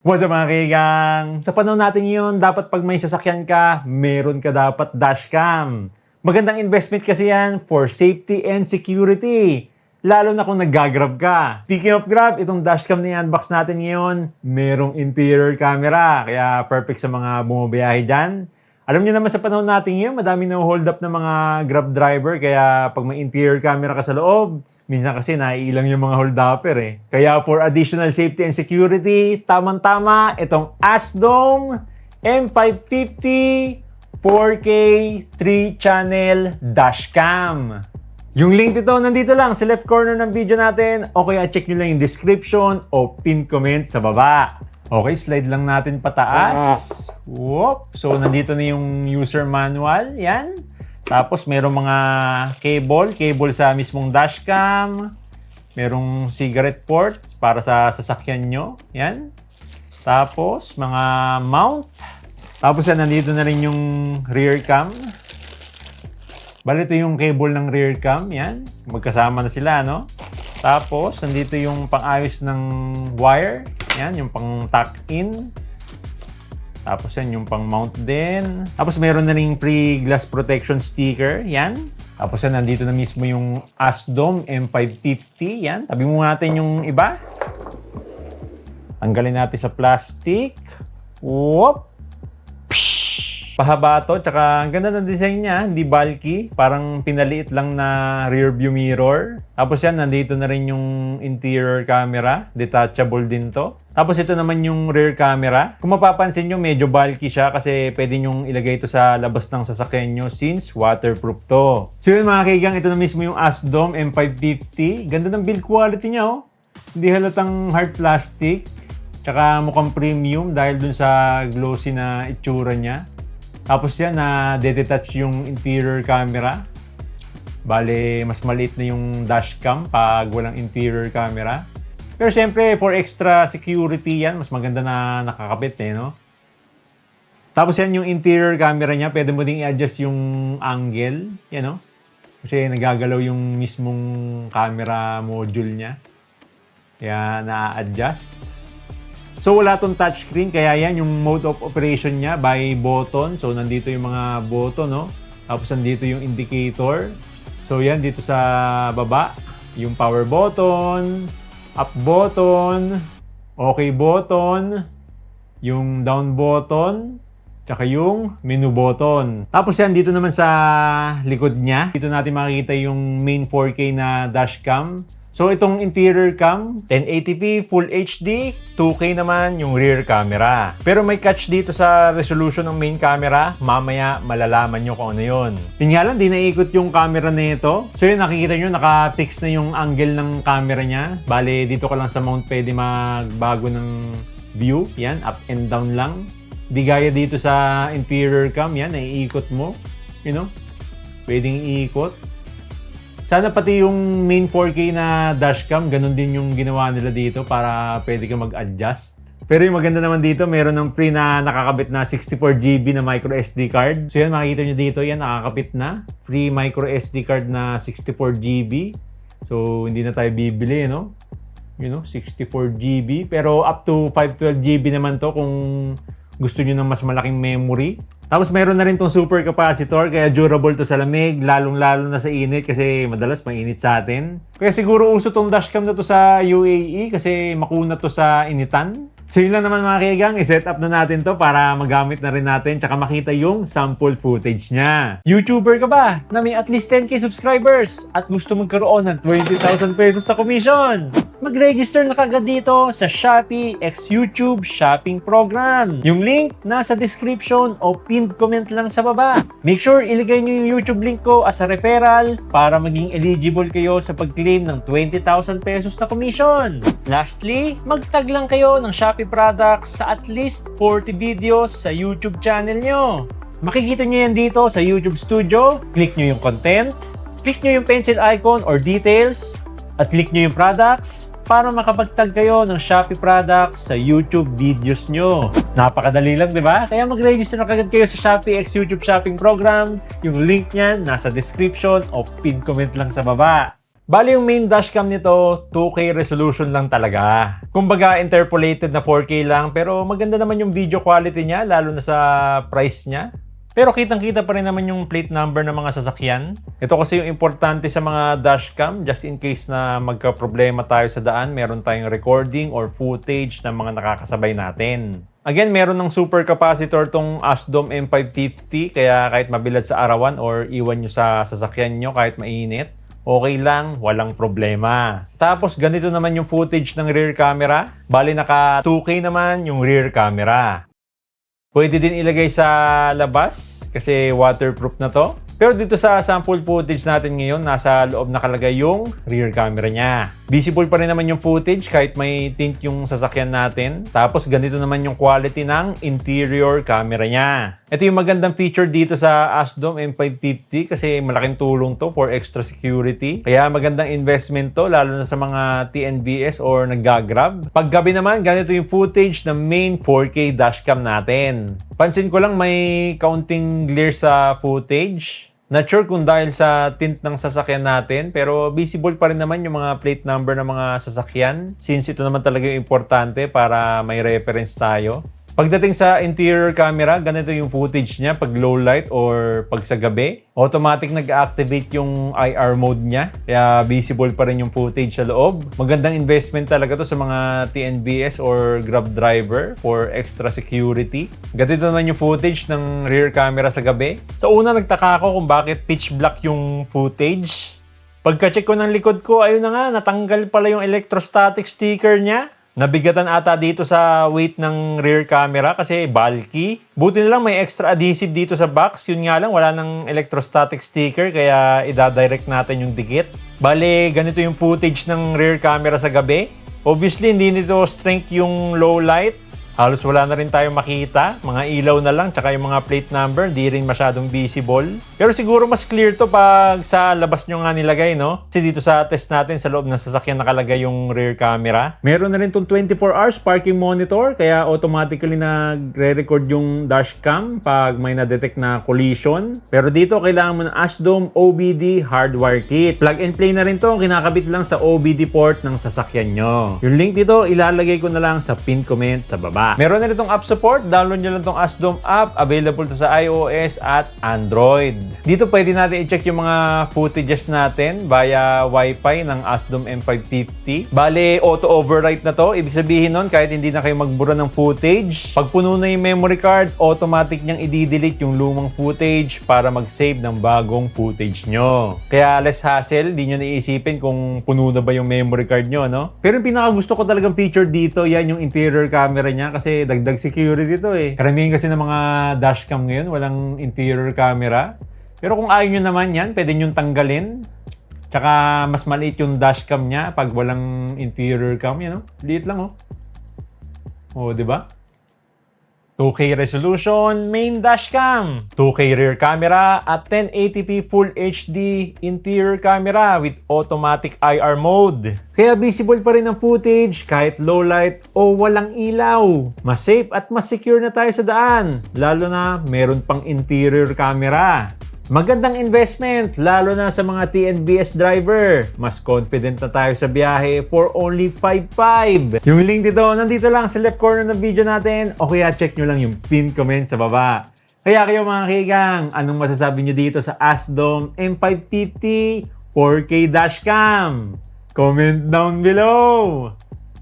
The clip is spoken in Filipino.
What's up mga kaigang? Sa panahon natin yun, dapat pag may sasakyan ka, meron ka dapat dashcam. Magandang investment kasi yan for safety and security. Lalo na kung nag-grab ka. Speaking of Grab, itong dashcam na i-unbox natin ngayon, merong interior camera. Kaya perfect sa mga bumabiyahe dyan. Alam niyo naman sa panahon natin yun, madami na hold up ng mga Grab driver. Kaya pag may interior camera ka sa loob, minsan kasi naiilang yung mga hold-upper eh. Kaya for additional safety and security, tamang-tama itong ASDOM M550 4K 3-channel dashcam. Yung link nito nandito lang sa left corner ng video natin o kaya check nyo lang yung description o pin comment sa baba. Okay, slide lang natin pataas. Whoop. So, nandito na yung user manual. Yan. Tapos, merong mga cable sa mismong dashcam. Merong cigarette port para sa sasakyan nyo. Yan. Tapos, mga mount. Tapos, nandito na rin yung rear cam. Bali, ito yung cable ng rear cam. Yan. Magkasama na sila, no? Tapos, nandito yung pang-ayos ng wire. Yan, yung pang-tuck-in. Tapos yan, yung pang-mount din. Tapos meron na ring free glass protection sticker. Yan. Tapos yan, nandito na mismo yung ASDOM M550. Yan. Tabi muna natin yung iba. Tanggalin natin sa plastic. Whoop! Pahaba to. Tsaka ang ganda ng design niya. Hindi bulky. Parang pinaliit lang na rear view mirror. Tapos yan, nandito na rin yung interior camera. Detachable din to. Tapos ito naman yung rear camera. Kung mapapansin nyo, medyo bulky siya kasi pwede nyong ilagay ito sa labas ng sasakyan nyo since waterproof to. So yun mga kaigang, ito na mismo yung ASDOM M550. Ganda ng build quality niya oh. Hindi halatang hard plastic. Tsaka mukhang premium dahil dun sa glossy na itsura niya. Tapos yan, na-detach yung interior camera. Bale, mas maliit na yung dashcam pag walang interior camera. Pero syempre, for extra security yan, mas maganda na nakakapit eh, no? Tapos yan yung interior camera niya, pwede mo ding i-adjust yung angle, yan no? Kasi nagagalaw yung mismong camera module niya. Kaya na-adjust. So wala tong touchscreen, kaya yan yung mode of operation niya by button. So nandito yung mga button, no? Tapos nandito yung indicator. So yan, dito sa baba, yung power button, up button, okay button, yung down button, tsaka yung menu button. Tapos yan, dito naman sa likod niya, dito natin makikita yung main 4K na dashcam. So itong interior cam, 1080p Full HD, 2K naman yung rear camera. Pero may catch dito sa resolution ng main camera, mamaya malalaman nyo kung ano yun. Yun nga lang, di naikot yung camera nito. So yun, nakikita nyo, naka-fix na yung angle ng camera niya. Bale, dito ka lang sa mount pwede magbago ng view. Yan, up and down lang. Di gaya dito sa interior cam, yan, naiikot mo. You know, pwedeng iikot. Sana pati yung main 4K na dashcam, ganun din yung ginawa nila dito para pwede ka mag-adjust. Pero yung maganda naman dito, meron ng free na nakakabit na 64GB na micro SD card. So yan, makikita nyo dito, yan, nakakabit na. Free micro SD card na 64GB. So hindi na tayo bibili, no? You know, 64GB. Pero up to 512GB naman to kung gusto nyo ng mas malaking memory. Tapos meron na rin tong super capacitor, kaya durable to sa lamig, lalong-lalo na sa init kasi madalas mainit sa atin. Kaya siguro uso tong dashcam na to sa UAE kasi makuna to sa initan. So yun lang naman mga kaigang, i-set up na natin to para magamit na rin natin tsaka makita yung sample footage niya. YouTuber ka ba na may at least 10k subscribers at gusto magkaroon ng 20,000 pesos na commission? Mag-register na kagad dito sa Shopee x YouTube Shopping Program. Yung link nasa description o pinned comment lang sa baba. Make sure ilagay nyo yung YouTube link ko as a referral para maging eligible kayo sa pag-claim ng 20,000 pesos na commission. Lastly, mag-tag lang kayo ng Shopee products sa at least 40 videos sa YouTube channel nyo. Makikita nyo yan dito sa YouTube Studio. Click nyo yung content, click nyo yung pencil icon or details, at click nyo yung products para makapagtag kayo ng Shopee products sa YouTube videos nyo. Napakadali lang, di ba? Kaya mag-register na kagad kayo sa Shopee x YouTube Shopping Program. Yung link niyan nasa description o pin comment lang sa baba. Bali yung main dashcam nito, 2K resolution lang talaga. Kumbaga interpolated na 4K lang, pero maganda naman yung video quality niya, lalo na sa price niya. Pero kitang-kita pa rin naman yung plate number ng mga sasakyan. Ito kasi yung importante sa mga dashcam, just in case na magka-problema tayo sa daan, meron tayong recording or footage ng mga nakakasabay natin. Again, meron ng super capacitor tong Asdom M550, kaya kahit mabilad sa arawan or iwan nyo sa sasakyan nyo kahit mainit, okay lang, walang problema. Tapos ganito naman yung footage ng rear camera. Bali naka 2K naman yung rear camera. Pwede din ilagay sa labas kasi waterproof na to. Pero dito sa sample footage natin ngayon, nasa loob nakalagay yung rear camera niya. Visible pa rin naman yung footage kahit may tint yung sasakyan natin. Tapos ganito naman yung quality ng interior camera niya. Ito yung magandang feature dito sa Asdom M550 kasi malaking tulong to for extra security. Kaya magandang investment to lalo na sa mga TNVS or naggagrab. Pag gabi naman, ganito yung footage ng main 4K dashcam natin. Pansin ko lang may kaunting glare sa footage. Not sure kung dahil sa tint ng sasakyan natin, pero visible pa rin naman yung mga plate number ng mga sasakyan since ito naman talaga yung importante para may reference tayo. Pagdating sa interior camera, ganito yung footage niya pag low light or pag sa gabi. Automatic nag-activate yung IR mode niya, kaya visible pa rin yung footage sa loob. Magandang investment talaga to sa mga TNVS or Grab driver for extra security. Ganito naman yung footage ng rear camera sa gabi. Sa una nagtaka ako kung bakit pitch black yung footage. Pagka-check ko ng likod ko, ayun na nga, natanggal pala yung electrostatic sticker niya. Nabigatan ata dito sa weight ng rear camera kasi bulky. Buti na lang may extra adhesive dito sa box. Yun nga lang, wala ng electrostatic sticker kaya ida-direct natin yung dikit. Bale, ganito yung footage ng rear camera sa gabi. Obviously, hindi nito strength yung low light. Halos wala na rin tayong makita. Mga ilaw na lang, tsaka yung mga plate number, di rin masyadong visible. Pero siguro mas clear to pag sa labas nyo nga nilagay, no? Kasi dito sa test natin, sa loob ng sasakyan nakalagay yung rear camera. Meron na rin tong 24 hours parking monitor, kaya automatically nagre-record yung dashcam pag may na-detect na collision. Pero dito, kailangan mo ng Asdom OBD hardwire kit. Plug and play na rin to, kinakabit lang sa OBD port ng sasakyan nyo. Yung link dito, ilalagay ko na lang sa pin comment sa baba. Meron na rin itong app support. Download nyo lang itong Asdom app. Available to sa iOS at Android. Dito pwede natin i-check yung mga footages natin via Wi-Fi ng Asdom M550. Bale, auto-overwrite na to. Ibig sabihin nun, kahit hindi na kayo magbura ng footage, pag puno na yung memory card, automatic niyang i-delete yung lumang footage para mag-save ng bagong footage nyo. Kaya less hassle, di nyo naisipin kung puno na ba yung memory card nyo, no? Pero yung pinakagusto ko talagang feature dito, yan yung interior camera niya kasi dagdag security to eh. Karamihan kasi ng mga dashcam ngayon, walang interior camera. Pero kung ayaw nyo naman yan, pwede nyo tanggalin. Tsaka mas maliit yung dashcam niya pag walang interior cam, yan, no? Liit lang, oh. Oh, di ba? 2K resolution, main dashcam, 2K rear camera at 1080p Full HD interior camera with automatic IR mode. Kaya visible pa rin ang footage kahit low light o walang ilaw. Mas safe at mas secure na tayo sa daan, lalo na meron pang interior camera. Magandang investment, lalo na sa mga TNVS driver. Mas confident na tayo sa biyahe for only 5.5. Yung link dito, nandito lang sa left corner ng video natin o kaya check nyo lang yung pin comment sa baba. Kaya kayo mga kigang, anong masasabi nyo dito sa Asdom M550 4K dashcam? Comment down below!